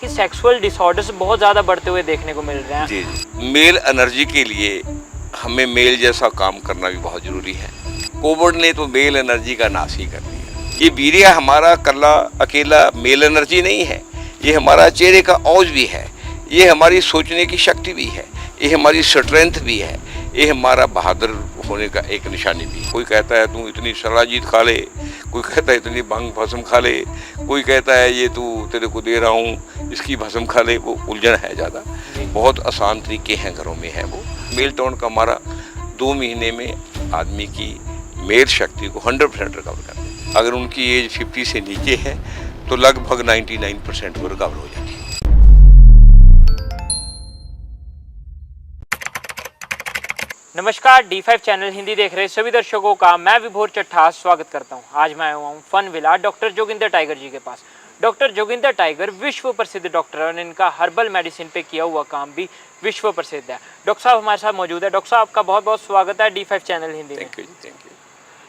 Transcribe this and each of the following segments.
कि sexual disorders बहुत ज़्यादा बढ़ते हुए देखने को मिल रहे हैं। जी, जी। मेल एनर्जी के लिए हमें मेल जैसा काम करना भी बहुत ज़रूरी है। कोविड ने तो मेल एनर्जी का नाश ही कर दिया। ये वीर्य हमारा कल्ला अकेला मेल एनर्जी नहीं है, ये हमारा चेहरे का औज भी है, ये हमारी सोचने की शक्ति भी है, ये हमारी स्ट्रेंथ भी है, ये हमारा बहादुर होने का एक निशानी भी है। कोई कहता है तू इतनी शराजीत खा ले, कोई कहता है इतनी भंग भस्म खा ले, कोई कहता है ये तू तेरे को दे रहा हूँ इसकी भस्म खा ले। वो उलझन है ज़्यादा, बहुत आसान तरीके हैं घरों में है वो। मेल टोन का हमारा 2 महीने में आदमी की मेल शक्ति को 100% रिकवर कर देता है। अगर उनकी एज 50 से नीचे है तो लगभग 99% वो रिकवर हो जाती है। नमस्कार, D5 चैनल हिंदी देख रहे सभी दर्शकों का मैं विभोर चट्टा स्वागत करता हूं। आज मैं आया हूं fun villa doctor Joginder Tiger ji के पास। डॉक्टर जोगिंदर टाइगर विश्व प्रसिद्ध डॉक्टर है और इनका हर्बल मेडिसिन पे किया हुआ काम भी विश्व प्रसिद्ध है। डॉक्टर साहब हमारे साथ मौजूद है। डॉक्टर साहब आपका बहुत बहुत स्वागत है D5 चैनल हिंदी में। Thank you.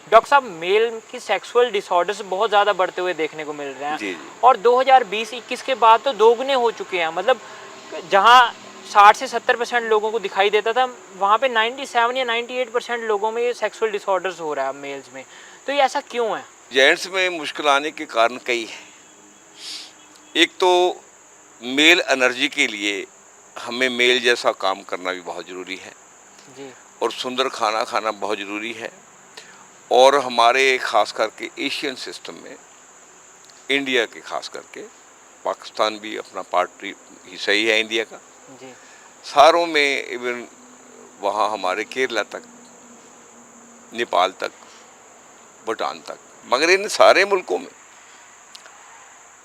डॉक्टर साहब, मेल की सेक्सुअल डिसऑर्डर्स बहुत ज़्यादा बढ़ते हुए देखने को मिल रहे हैं। जी, जी। और 2020-21 के बाद तो दोगुने हो चुके हैं। मतलब जहाँ 60 से 70% लोगों को दिखाई देता था, वहाँ पे 97 या 98% लोगों में ये सेक्सुअल डिसऑर्डर्स हो रहा है मेल्स में। तो ये ऐसा क्यों है? जेंट्स में मुश्किल आने के कारण कई हैं। एक तो मेल एनर्जी के लिए हमें मेल जैसा काम करना भी बहुत ज़रूरी है जी और सुंदर खाना खाना बहुत ज़रूरी है। और हमारे खास करके एशियन सिस्टम में, इंडिया के खास करके, पाकिस्तान भी अपना पार्ट हिस्सा ही है इंडिया का, जी सारों में, इवन वहाँ हमारे केरला तक, नेपाल तक, भूटान तक, मगर इन सारे मुल्कों में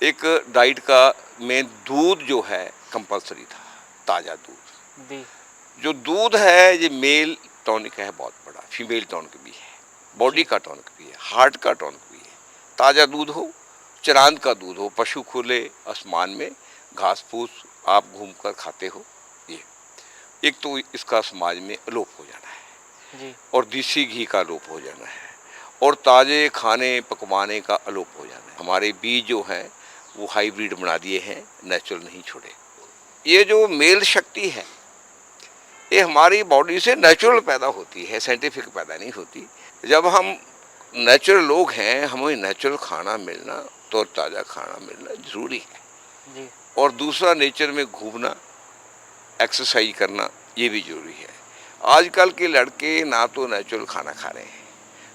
एक डाइट का में दूध जो है कंपलसरी था, ताज़ा दूध। जी जो दूध है ये मेल टॉनिक है बहुत बड़ा, फीमेल टॉनिक भी है, बॉडी का टॉनिक भी है, हार्ट का टॉनिक भी है। ताज़ा दूध हो, चरांद का दूध हो, पशु खुले आसमान में घास फूस आप घूमकर खाते हो, ये एक तो इसका समाज में अलोप हो जाना है। जी और देसी घी का अलोप हो जाना है और ताज़े खाने पकवाने का अलोप हो जाना है। हमारे बीज जो हैं वो हाइब्रिड बना दिए हैं, नेचुरल नहीं छोड़े। ये जो मेल शक्ति है ये हमारी बॉडी से नेचुरल पैदा होती है, साइंटिफिक पैदा नहीं होती। जब हम नेचुरल लोग हैं, हमें नेचुरल खाना मिलना, तो ताज़ा खाना मिलना ज़रूरी है। जी और दूसरा, नेचर में घूमना, एक्सरसाइज करना, ये भी ज़रूरी है। आजकल के लड़के ना तो नेचुरल खाना खा रहे हैं,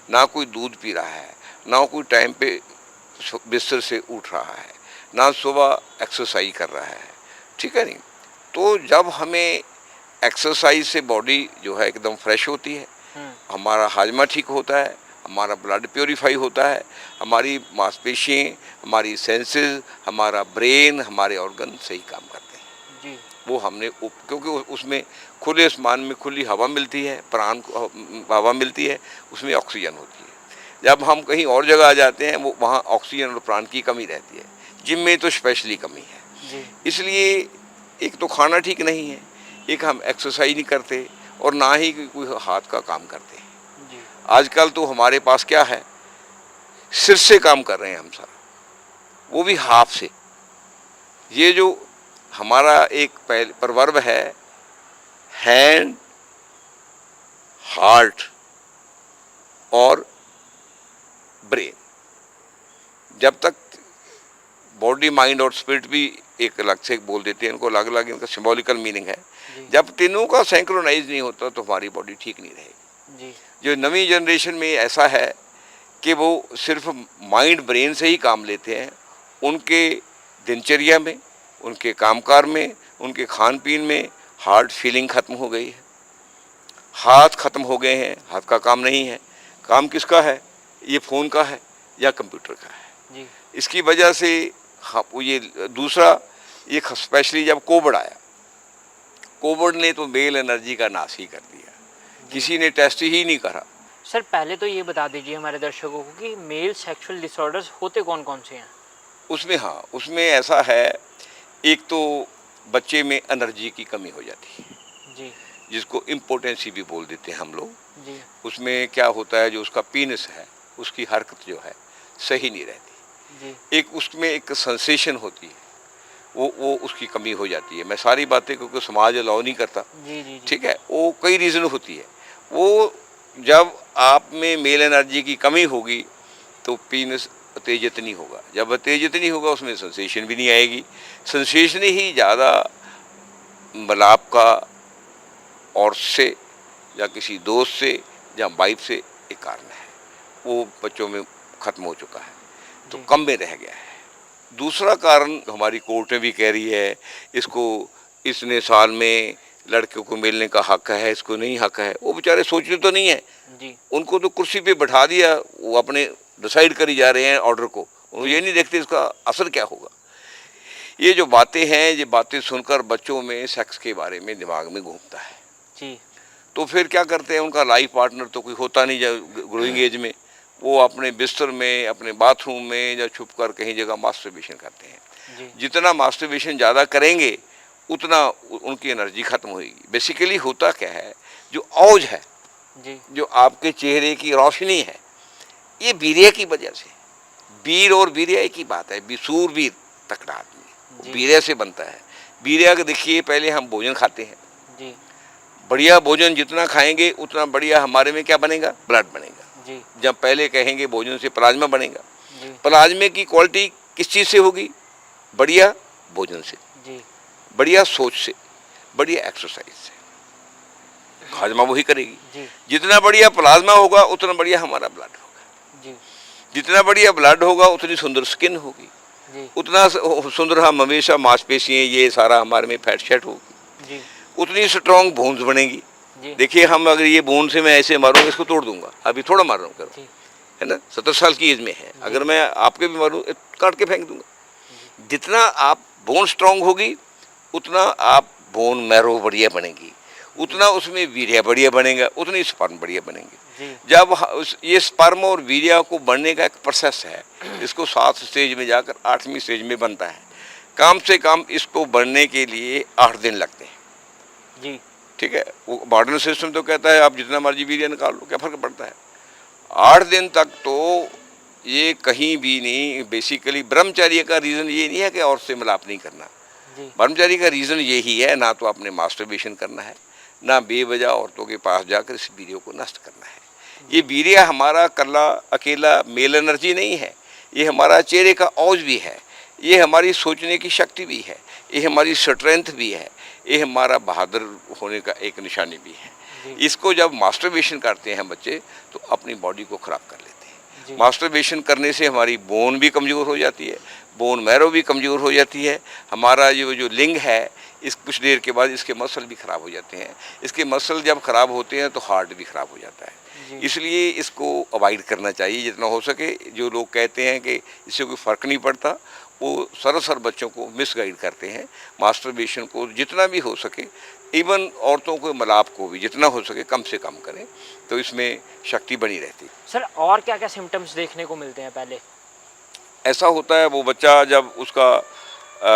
ना कोई दूध पी रहा है, ना कोई टाइम पे बिस्तर से उठ रहा है, ना सुबह एक्सरसाइज कर रहा है, ठीक है नहीं। तो जब हमें एक्सरसाइज से बॉडी जो है एकदम फ्रेश होती है, हमारा हाजमा ठीक होता है, हमारा ब्लड प्योरीफाई होता है, हमारी मांसपेशियाँ, हमारी सेंसेस, हमारा ब्रेन, हमारे ऑर्गन सही काम करते हैं। जी वो हमने क्योंकि उसमें खुले आसमान में खुली हवा मिलती है, प्राण को हवा मिलती है, उसमें ऑक्सीजन होती है। जब हम कहीं और जगह आ जाते हैं वो वहाँ ऑक्सीजन और प्राण की कमी रहती है। जिम में तो स्पेशली कमी है। जी इसलिए एक तो खाना ठीक नहीं है, एक हम एक्सरसाइज नहीं करते और ना ही कोई हाथ का काम करते हैं। जी आजकल तो हमारे पास क्या है, सिर से काम कर रहे हैं हम सारा, वो भी हाथ से। ये जो हमारा एक प्रवर्ब है, हैंड, हार्ट और ब्रेन, जब तक बॉडी माइंड और स्पिरिट भी एक अलग से बोल देते हैं, इनको अलग अलग इनका सिंबॉलिकल मीनिंग है। जब तीनों का सिंक्रोनाइज नहीं होता तो हमारी बॉडी ठीक नहीं रहेगी। जी जो नवी जनरेशन में ऐसा है कि वो सिर्फ माइंड ब्रेन से ही काम लेते हैं, उनके दिनचर्या में, उनके कामकाज में, उनके खान पीन में हार्ट फीलिंग खत्म हो गई है, हाथ खत्म हो गए हैं, हाथ का काम नहीं है। काम किसका है? ये फ़ोन का है या कंप्यूटर का है। जी इसकी वजह से हाँ, ये दूसरा, ये स्पेशली जब कोविड आया, कोविड ने तो मेल एनर्जी का नाश ही कर दिया। किसी ने टेस्ट ही नहीं करा। सर, पहले तो ये बता दीजिए हमारे दर्शकों को कि मेल सेक्सुअल डिसऑर्डर्स होते कौन कौन से हैं? उसमें हाँ, उसमें ऐसा है, एक तो बच्चे में एनर्जी की कमी हो जाती है, जी जिसको इम्पोर्टेंसी भी बोल देते हैं हम लोग। जी उसमें क्या होता है, जो उसका पीनस है उसकी हरकत जो है सही नहीं रहती। जी एक उसमें एक सेंसेशन होती है, वो उसकी कमी हो जाती है। मैं सारी बातें क्योंकि समाज अलाउ नहीं करता, जी जी जी। ठीक है, वो कई रीज़न होती है। वो जब आप में मेल एनर्जी की कमी होगी तो पीनस उत्तेजित नहीं होगा, जब उत्तेजित नहीं होगा उसमें सेंसेशन भी नहीं आएगी। सेंसेशन ही ज़्यादा मिलाप का और से या किसी दोस्त से या वाइफ से एक कारण है, वो बच्चों में ख़त्म हो चुका है, तो जी कम में रह गया है। दूसरा कारण हमारी कोर्टें भी कह रही है इसको इतने साल में लड़कियों को मिलने का हक है, इसको नहीं हक है। वो बेचारे सोचते तो नहीं है, जी उनको तो कुर्सी पे बैठा दिया, वो अपने डिसाइड करी जा रहे हैं ऑर्डर को, वो जी ये नहीं देखते इसका असर क्या होगा। ये जो बातें हैं, ये बातें सुनकर बच्चों में सेक्स के बारे में दिमाग में घूमता है, जी तो फिर क्या करते हैं, उनका लाइफ पार्टनर तो कोई होता नहीं ग्रोइंग एज में, वो अपने बिस्तर में, अपने बाथरूम में या छुप कर कहीं जगह मास्टरबेशन करते हैं। जी जितना मास्टरबेशन ज़्यादा करेंगे उतना उनकी एनर्जी खत्म होगी। बेसिकली होता क्या है, जो औज है, जी जो आपके चेहरे की रोशनी है, ये वीर्य की वजह से। वीर और वीर्य एक ही बात है, सूरवीर तकड़ा आदमी जी वीर्य से बनता है। वीर्य का देखिए, पहले हम भोजन खाते हैं, जी बढ़िया भोजन जितना खाएंगे उतना बढ़िया हमारे में क्या बनेगा, ब्लड बनेगा। जी जब पहले कहेंगे भोजन से प्लाज्मा बनेगा, जी प्लाज्मे की क्वालिटी किस चीज़ से होगी, बढ़िया भोजन से, जी बढ़िया सोच से, बढ़िया एक्सरसाइज से, हाजमा वही करेगी। जी जितना बढ़िया प्लाज्मा होगा उतना बढ़िया हमारा ब्लड होगा, जी जितना बढ़िया ब्लड होगा उतनी सुंदर स्किन होगी, जी उतना सुंदर हम हमेशा मांसपेशियाँ ये सारा हमारे में फैट शेट होगी, जी उतनी स्ट्रॉन्ग बोन्स बनेगी। जी देखिए, हम अगर ये बोन से मैं ऐसे मारूंगा, इसको तोड़ दूंगा, अभी थोड़ा मार रहा हूँ करो, जी है ना, 70 साल की एज में है, अगर मैं आपके भी मारूँ काट के फेंक दूंगा। जितना आप बोन स्ट्रांग होगी उतना आप बोन मैरो बढ़िया बनेगी, उतना उसमें वीर्य बढ़िया बनेगा, उतनी स्पर्म बढ़िया बनेंगे। जी जब ये स्पर्म और वीर्य को बढ़ने का एक प्रोसेस है, इसको 7 स्टेज में जाकर 8वीं स्टेज में बनता है। कम से कम इसको बढ़ने के लिए 8 दिन लगते हैं, जी ठीक है। वो मॉडर्न सिस्टम तो कहता है आप जितना मर्जी वीर्य निकाल लो, क्या फ़र्क पड़ता है। 8 दिन तक तो ये कहीं भी नहीं। बेसिकली ब्रह्मचर्य का रीज़न ये नहीं है कि और से मिलाप नहीं करना, जी ब्रह्मचर्य का रीज़न यही है, ना तो आपने मास्टरबेशन करना है, ना बेवजह औरतों के पास जाकर इस वीर्य को नष्ट करना है। ये वीर्य हमारा कल्ला अकेला मेल एनर्जी नहीं है, ये हमारा चेहरे का औज भी है, ये हमारी सोचने की शक्ति भी है, ये हमारी स्ट्रेंथ भी है, ये हमारा बहादुर होने का एक निशानी भी है। इसको जब मास्टरबेशन करते हैं बच्चे तो अपनी बॉडी को ख़राब कर लेते हैं। मास्टरबेशन करने से हमारी बोन भी कमज़ोर हो जाती है, बोन मैरो भी कमज़ोर हो जाती है, हमारा जो लिंग है इस कुछ देर के बाद इसके मसल भी ख़राब हो जाते हैं। इसके मसल जब ख़राब होते हैं तो हार्ट भी ख़राब हो जाता है। इसलिए इसको अवॉइड करना चाहिए जितना हो सके। जो लोग कहते हैं कि इससे कोई फ़र्क नहीं पड़ता, वो सरासर बच्चों को मिसगाइड करते हैं। मास्टरबेशन को जितना भी हो सके, इवन औरतों को मिलाप को भी जितना हो सके कम से कम करें, तो इसमें शक्ति बनी रहती। सर और क्या क्या सिम्टम्स देखने को मिलते हैं पहले? ऐसा होता है वो बच्चा जब उसका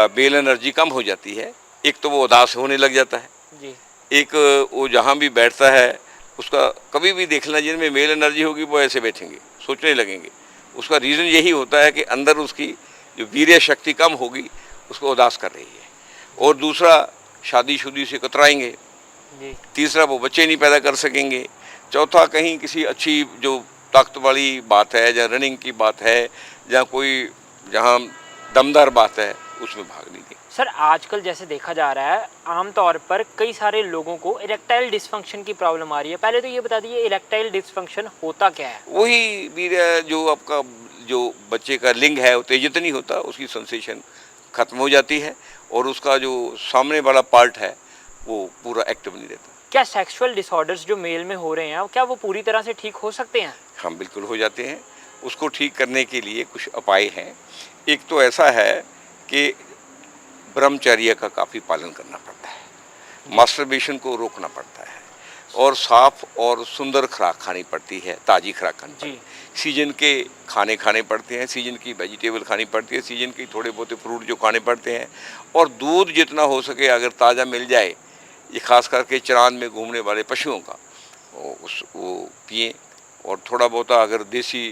बेल एनर्जी कम हो जाती है, एक तो वो उदास होने लग जाता है, जी एक वो जहाँ भी बैठता है उसका कभी भी देखना जिनमें मेल एनर्जी होगी वो ऐसे बैठेंगे, सोचने लगेंगे। उसका रीज़न यही होता है कि अंदर उसकी जो वीर्य शक्ति कम होगी उसको उदास कर रही है। और दूसरा, शादीशुदी से कतराएंगे। जी तीसरा, वो बच्चे नहीं पैदा कर सकेंगे। चौथा, कहीं किसी अच्छी जो ताकत वाली बात है या रनिंग की बात है या कोई जहाँ दमदार बात है उसमें भाग नहीं देंगे। सर आजकल जैसे देखा जा रहा है आमतौर पर कई सारे लोगों को इरेक्टाइल डिसफंक्शन की प्रॉब्लम आ रही है। पहले तो ये बता दीजिए इरेक्टाइल डिसफंक्शन होता क्या है? वही वीर्य जो आपका जो बच्चे का लिंग है उत्तेजित नहीं होता, उसकी सेंसेशन खत्म हो जाती है और उसका जो सामने वाला पार्ट है वो पूरा एक्टिव नहीं रहता। क्या सेक्सुअल डिसऑर्डर्स जो मेल में हो रहे हैं क्या वो पूरी तरह से ठीक हो सकते हैं? हम बिल्कुल हो जाते हैं। उसको ठीक करने के लिए कुछ उपाय हैं। एक तो ऐसा है कि ब्रह्मचर्य का काफ़ी पालन करना पड़ता है, मास्टरबेशन को रोकना पड़ता है और साफ और सुंदर खुराक खानी पड़ती है, ताज़ी खुराक खानी पड़ती है। सीजन के खाने खाने पड़ते हैं, सीजन की वेजिटेबल खानी पड़ती है, सीजन की थोड़े बहुत फ्रूट जो खाने पड़ते हैं, और दूध जितना हो सके अगर ताज़ा मिल जाए, ये खास करके चरान में घूमने वाले पशुओं का, वो पिएँ। और थोड़ा बहुत अगर देसी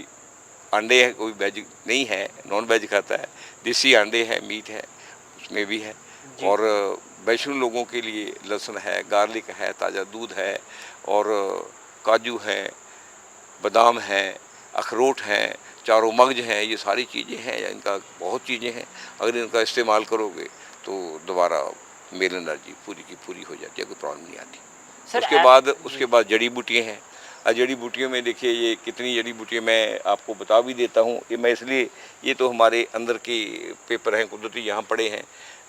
अंडे है, कोई वेज नहीं है, नॉन वेज खाता है, देसी अंडे है, मीट है, उसमें भी है। जी। और वैष्णो लोगों के लिए लहसुन है, गार्लिक है, ताज़ा दूध है, और काजू है, बादाम है, अखरोट हैं, चारों मगज हैं, ये सारी चीज़ें हैं, इनका बहुत चीज़ें हैं। अगर इनका इस्तेमाल करोगे तो दोबारा मेल एनर्जी पूरी की पूरी हो जाती है, कोई प्रॉब्लम नहीं आती। सर उसके जी। बाद जड़ी बूटियाँ हैं। जड़ी बूटियों में देखिए ये कितनी जड़ी बूटियाँ मैं आपको बता भी देता हूँ। ये मैं इसलिए, ये तो हमारे अंदर के पेपर हैं कुदरती, यहाँ पड़े हैं,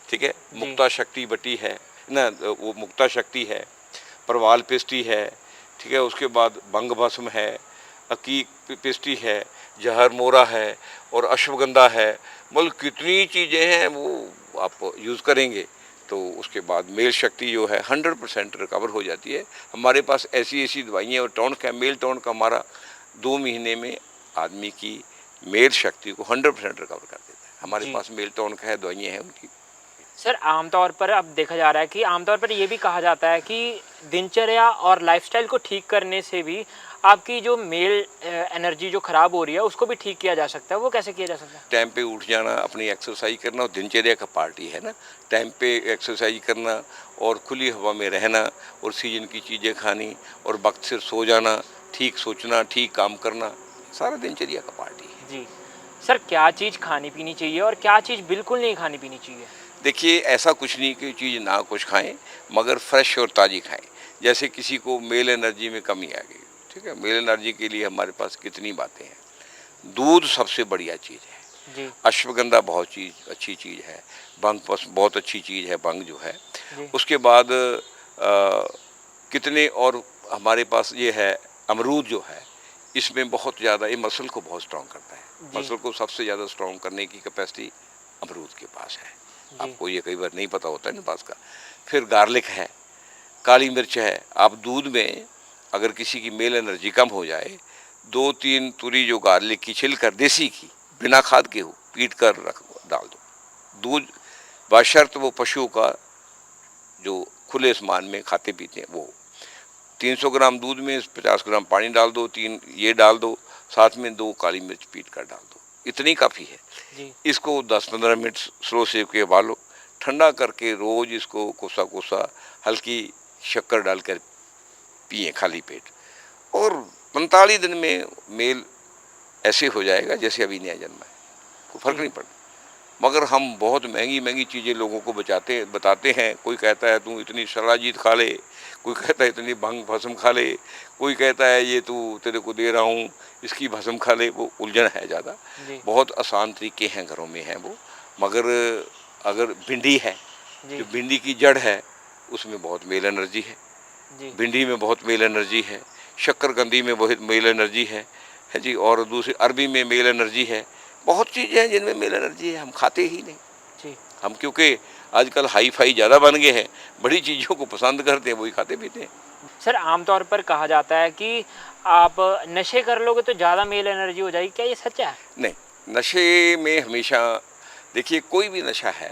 ठीक है। जी। मुक्ता शक्ति बटी है ना, वो मुक्ता शक्ति है, परवाल पेस्टी है, ठीक है। उसके बाद भंग भस्म है, अकीक पेस्टी है, जहर मोरा है, और अश्वगंधा है। मतलब कितनी चीज़ें हैं, वो आप यूज़ करेंगे तो उसके बाद मेल शक्ति जो है 100% रिकवर हो जाती है। हमारे पास ऐसी ऐसी दवाइयाँ, और टॉनिक है, मेल टॉनिक हमारा 2 महीने में आदमी की मेल शक्ति को 100% रिकवर कर देता है। हमारे जी। पास मेल टॉनिक है, दवाइयाँ हैं उनकी। सर आमतौर पर अब देखा जा रहा है कि आमतौर पर ये भी कहा जाता है कि दिनचर्या और लाइफस्टाइल को ठीक करने से भी आपकी जो मेल एनर्जी जो खराब हो रही है उसको भी ठीक किया जा सकता है। वो कैसे किया जा सकता है? टाइम पे उठ जाना, अपनी एक्सरसाइज करना, और दिनचर्या का पार्ट ही है ना। टाइम पे एक्सरसाइज करना, और खुली हवा में रहना, और सीजन की चीज़ें खानी, और वक्त से सो जाना, ठीक सोचना, ठीक काम करना, सारा दिनचर्या का पार्ट ही है। जी। सर क्या चीज़ खानी पीनी चाहिए और क्या चीज़ बिल्कुल नहीं खानी पीनी चाहिए? देखिए, ऐसा कुछ नहीं कि चीज़ ना कुछ खाएं, मगर फ्रेश और ताज़ी खाएं। जैसे किसी को मेल एनर्जी में कमी आ गई, ठीक है, मेल एनर्जी के लिए हमारे पास कितनी बातें हैं। दूध सबसे बढ़िया चीज़ है। जी। अश्वगंधा बहुत अच्छी चीज़ है। भंग बहुत अच्छी चीज़ है, भंग जो है। जी। उसके बाद कितने और हमारे पास ये है, अमरूद जो है, इसमें बहुत ज़्यादा, ये मसल को बहुत स्ट्रॉन्ग करता है। जी। मसल को सबसे ज़्यादा स्ट्रॉन्ग करने की कैपेसिटी अमरूद के पास है। जी। आपको ये कई बार नहीं पता होता है ना पास का। फिर गार्लिक है, काली मिर्च है। आप दूध में अगर किसी की मेल एनर्जी कम हो जाए, 2-3 तुरी जो गार्लिक की छिलकर देसी की, बिना खाद के हो, पीट कर रख डाल दो। दूध बशर्त वो पशु का जो खुले आसमान में खाते पीते हैं वो। 300 ग्राम दूध में 50 ग्राम पानी डाल दो, 3 ये डाल दो, साथ में 2 काली मिर्च पीट कर डाल दो, इतनी काफ़ी है। जी। इसको 10-15 मिनट स्लो सेक के उबालो, ठंडा करके रोज़ इसको कोसा कोसा हल्की शक्कर डालकर पिए खाली पेट, और 45 दिन में मेल ऐसे हो जाएगा जैसे अभी नया जन्मा है, कोई फर्क जी। नहीं पड़ता। मगर हम बहुत महंगी महंगी चीज़ें लोगों को बताते हैं। कोई कहता है तू इतनी शराजीत खा ले, कोई कहता है इतनी भंग भस्म खा ले, कोई कहता है ये तू तेरे को दे रहा हूँ इसकी भस्म खा ले। वो उलझन है ज़्यादा। जी। बहुत आसान तरीके हैं, घरों में हैं वो। मगर अगर भिंडी है, जी। जो भिंडी की जड़ है, उसमें बहुत मेल एनर्जी है। जी। भिंडी में बहुत मेल एनर्जी है। शक्करकंदी में बहुत मेल एनर्जी है जी। और दूसरी अरबी में मेल एनर्जी है। बहुत चीज़ें हैं जिनमें मेल एनर्जी है, हम खाते ही नहीं। जी। हम क्योंकि आजकल हाई फाई ज़्यादा बन गए हैं, बड़ी चीज़ों को पसंद करते हैं, वही खाते पीते हैं। सर आमतौर पर कहा जाता है कि आप नशे कर लोगे तो ज़्यादा मेल एनर्जी हो जाएगी, क्या ये सच है? नहीं, नशे में हमेशा, देखिए कोई भी नशा है,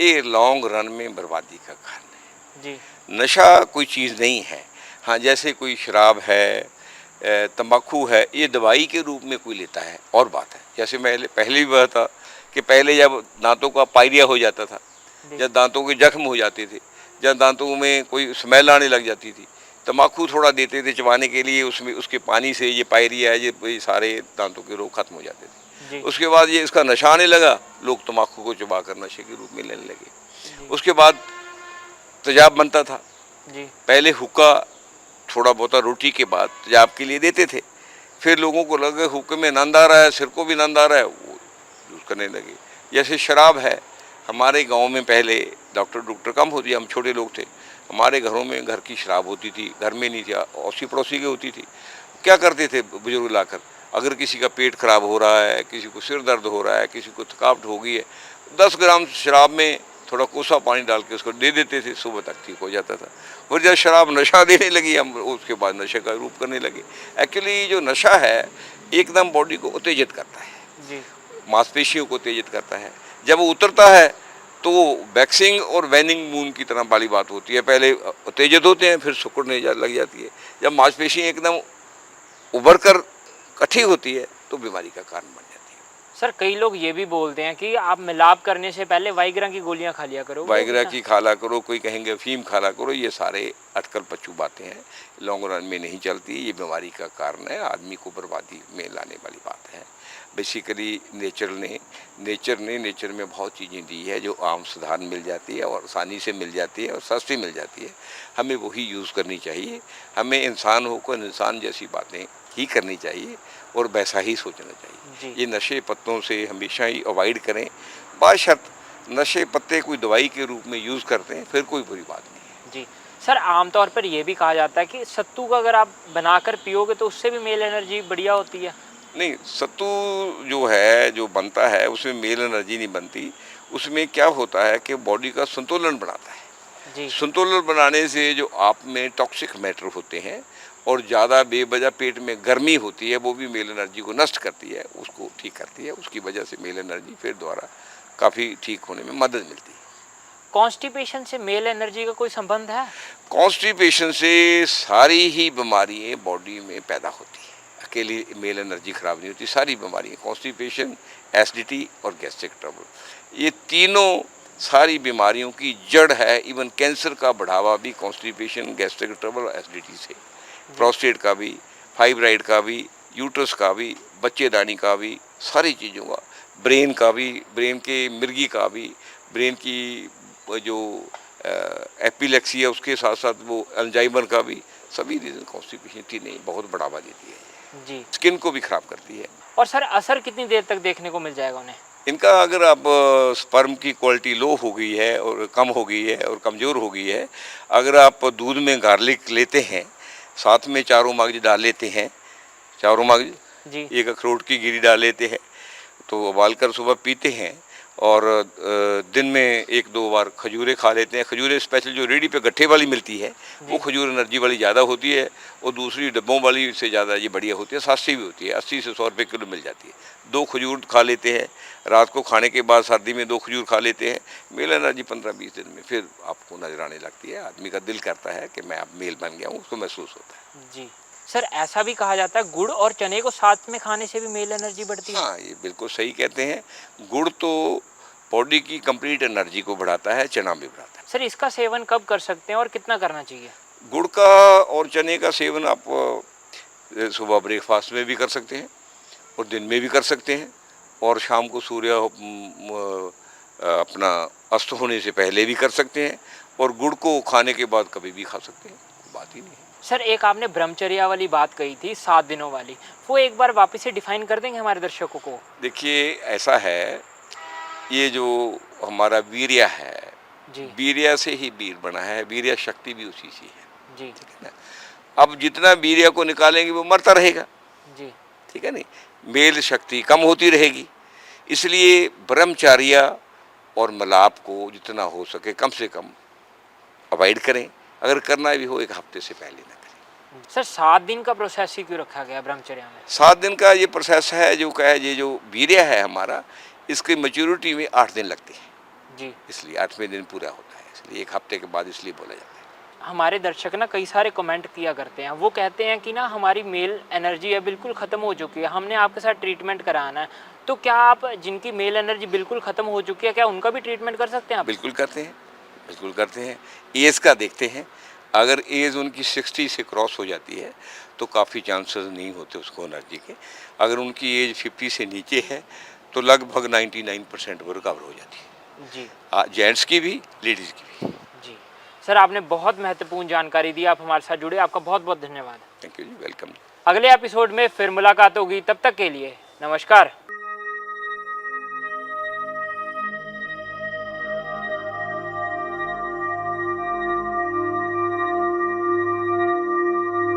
ये लॉन्ग रन में बर्बादी का कारण है। जी। नशा कोई चीज़ नहीं है। हाँ, जैसे कोई शराब है, तंबाकू है, ये दवाई के रूप में कोई लेता है और बात है। जैसे पहले भी बात था कि पहले जब दांतों का पायरिया हो जाता था, जी। जब दांतों के जख्म हो जाते थे, जब दांतों में कोई स्मेल आने लग जाती थी, तंबाकू थोड़ा देते थे चबाने के लिए, उसमें उसके पानी से ये पायरिया, ये सारे दांतों के रोग खत्म हो जाते थे। जी। उसके बाद ये इसका नशा आने लगा, लोग तंबाकू को चबा कर नशे के रूप में लेने लगे। जी। उसके बाद तेजाब बनता था। जी। पहले हुक्का थोड़ा बहुत रोटी के बाद तेजाब के लिए देते थे। फिर लोगों को लगा हुक्के में नंद आ रहा है, सिर को भी नंद आ रहा है, वो यूज़ करने लगे। जैसे शराब है, हमारे गांव में पहले डॉक्टर कम होती, हम छोटे लोग थे, हमारे घरों में घर की शराब होती थी, घर में नहीं थी, अड़ोसी पड़ोसी की होती थी। क्या करते थे बुजुर्ग लाकर, अगर किसी का पेट खराब हो रहा है, किसी को सिर दर्द हो रहा है, किसी को थकावट हो गई है, 10 ग्राम शराब में थोड़ा कोसा पानी डाल के उसको दे देते थे, सुबह तक ठीक हो जाता था। और जब शराब नशा देने लगी, हम उसके बाद नशे का रूप करने लगे। एक्चुअली जो नशा है एकदम बॉडी को उत्तेजित करता है, जी। मांसपेशियों को उत्तेजित करता है। जब वो उतरता है तो वैक्सिंग और वैनिंग मून की तरह वाली बात होती है, पहले उत्तेजित होते हैं, फिर सिकुड़ने लग जाती है। जब मांसपेशियाँ एकदम उभर कर इकट्ठी होती है तो बीमारी का कारण बन जाती है। सर कई लोग ये भी बोलते हैं कि आप मिलाप करने से पहले वाइग्रा की गोलियां खा लिया करो। वाइग्रा की खाला करो, कोई कहेंगे अफीम खाला करो, ये सारे अटकल पच्चू बातें हैं, लॉन्ग रन में नहीं चलती। ये बीमारी का कारण है, आदमी को बर्बादी में लाने वाली बात है। बेसिकली नेचर में बहुत चीज़ें दी है जो आम साधारण मिल जाती है और आसानी से मिल जाती है और सस्ती मिल जाती है। हमें वही यूज़ करनी चाहिए। हमें इंसान होकर इंसान जैसी बातें ही करनी चाहिए और वैसा ही सोचना चाहिए। ये नशे पत्तों से हमेशा ही अवॉइड करें। बाशर्त नशे पत्ते कोई दवाई के रूप में यूज़ करते हैं फिर कोई बुरी बात नहीं है। जी सर, आमतौर पर यह भी कहा जाता है कि सत्तू का अगर आप बनाकर पियोगे तो उससे भी मेल एनर्जी बढ़िया होती है। नहीं, सत्तू जो है जो बनता है उसमें मेल एनर्जी नहीं बनती। उसमें क्या होता है कि बॉडी का संतुलन बनाता है। जी संतुलन बनाने से जो आप में टॉक्सिक मैटर होते हैं और ज़्यादा बेवजह पेट में गर्मी होती है वो भी मेल एनर्जी को नष्ट करती है, उसको ठीक करती है। उसकी वजह से मेल एनर्जी फिर दोबारा काफ़ी ठीक होने में मदद मिलती है। कॉन्स्टिपेशन से मेल एनर्जी का कोई संबंध है? कॉन्स्टिपेशन से सारी ही बीमारियाँ बॉडी में पैदा होती है। अकेली मेल एनर्जी खराब नहीं होती, सारी बीमारियाँ कॉन्स्टिपेशन, एसिडिटी और गैस्ट्रिक ट्रबल, ये तीनों सारी बीमारियों की जड़ है। इवन कैंसर का बढ़ावा भी कॉन्स्टिपेशन, गैस्ट्रिक ट्रबल और एसिडिटी से। प्रोस्टेट का भी, फाइब्राइड का भी, यूट्रस का भी, बच्चेदानी का भी, सारी चीज़ों का, ब्रेन का भी, ब्रेन के मिर्गी का भी, ब्रेन की जो एपिलेक्सी है उसके साथ साथ वो अल्जाइमर का भी, सभी रीजन कॉन्स्टिपेशन तीन बहुत बढ़ावा देती है। जी, स्किन को भी खराब करती है। और सर असर कितनी देर तक देखने को मिल जाएगा उन्हें? इनका अगर आप स्पर्म की क्वालिटी लो हो गई है और कम हो गई है और कमज़ोर हो गई है, अगर आप दूध में गार्लिक लेते हैं, साथ में चारों मगज डाल लेते हैं, चारों मगज जी एक अखरोट की गिरी डाल लेते हैं, तो उबाल कर सुबह पीते हैं और दिन में 1-2 बार खजूरें खा लेते हैं। खजूरें स्पेशल जो रेडी पे गट्ठे वाली मिलती है वो खजूर एनर्जी वाली ज़्यादा होती है और दूसरी डब्बों वाली से ज़्यादा ये बढ़िया होती है, सस्ती भी होती है, 80 से 100 रुपये किलो मिल जाती है। 2 खजूर खा लेते हैं, रात को खाने के बाद सर्दी में 2 खजूर खा लेते हैं, मेल एनर्जी 15-20 दिन में फिर आपको नजर आने लगती है। आदमी का दिल करता है कि मैं अब मेल बन गया हूँ, उसको महसूस होता है। जी सर, ऐसा भी कहा जाता है गुड़ और चने को साथ में खाने से भी मेल एनर्जी बढ़ती है। हाँ, ये बिल्कुल सही कहते हैं। गुड़ तो बॉडी की कंप्लीट एनर्जी को बढ़ाता है, चना भी बढ़ाता है। सर इसका सेवन कब कर सकते हैं और कितना करना चाहिए? गुड़ का और चने का सेवन आप सुबह ब्रेकफास्ट में भी कर सकते हैं और दिन में भी कर सकते हैं और शाम को सूर्य अपना अस्त होने से पहले भी कर सकते हैं और गुड़ को खाने के बाद कभी भी खा सकते हैं, बात ही नहीं है। सर एक आपने ब्रह्मचर्या वाली बात कही थी 7 दिनों वाली, वो एक बार वापस से डिफाइन कर देंगे हमारे दर्शकों को? देखिए ऐसा है, ये जो हमारा वीर्य है, जी वीर्य से ही वीर बना है, वीर्य शक्ति भी उसी से है। जी ठीक है ना। अब जितना वीर्य को निकालेंगे वो मरता रहेगा, जी ठीक है नहीं, मेल शक्ति कम होती रहेगी। इसलिए ब्रह्मचर्य और मिलाप को जितना हो सके कम से कम अवॉइड करें। अगर करना भी हो 1 हफ्ते से पहले ना करें। सर 7 दिन का प्रोसेस ही क्यों रखा गया ब्रह्मचर्या में? 7 दिन का ये प्रोसेस है जो कहे, ये जो वीर्य है हमारा, इसकी मैच्योरिटी में 8 दिन लगते हैं, जी इसलिए 8वें दिन पूरा होता है, इसलिए 1 हफ्ते के बाद इसलिए बोला जाता है। हमारे दर्शक ना कई सारे कमेंट किया करते हैं, वो कहते हैं कि ना हमारी मेल एनर्जी है बिल्कुल ख़त्म हो चुकी है, हमने आपके साथ ट्रीटमेंट कराना है, तो क्या आप जिनकी मेल एनर्जी बिल्कुल ख़त्म हो चुकी है क्या उनका भी ट्रीटमेंट कर सकते हैं आप? बिल्कुल करते हैं, बिल्कुल करते हैं। एज का देखते हैं, अगर एज उनकी 60 से क्रॉस हो जाती है तो काफ़ी चांसेस नहीं होते उसको एनर्जी के। अगर उनकी एज 50 से नीचे है तो लगभग 99% वो रिकवर हो जाती है जी जेंट्स की भी, लेडीज़ की भी। जी सर, आपने बहुत महत्वपूर्ण जानकारी दी, आप हमारे साथ जुड़े, आपका बहुत बहुत धन्यवाद। थैंक यू जी, वेलकम। अगले एपिसोड में फिर मुलाकात होगी, तब तक के लिए नमस्कार।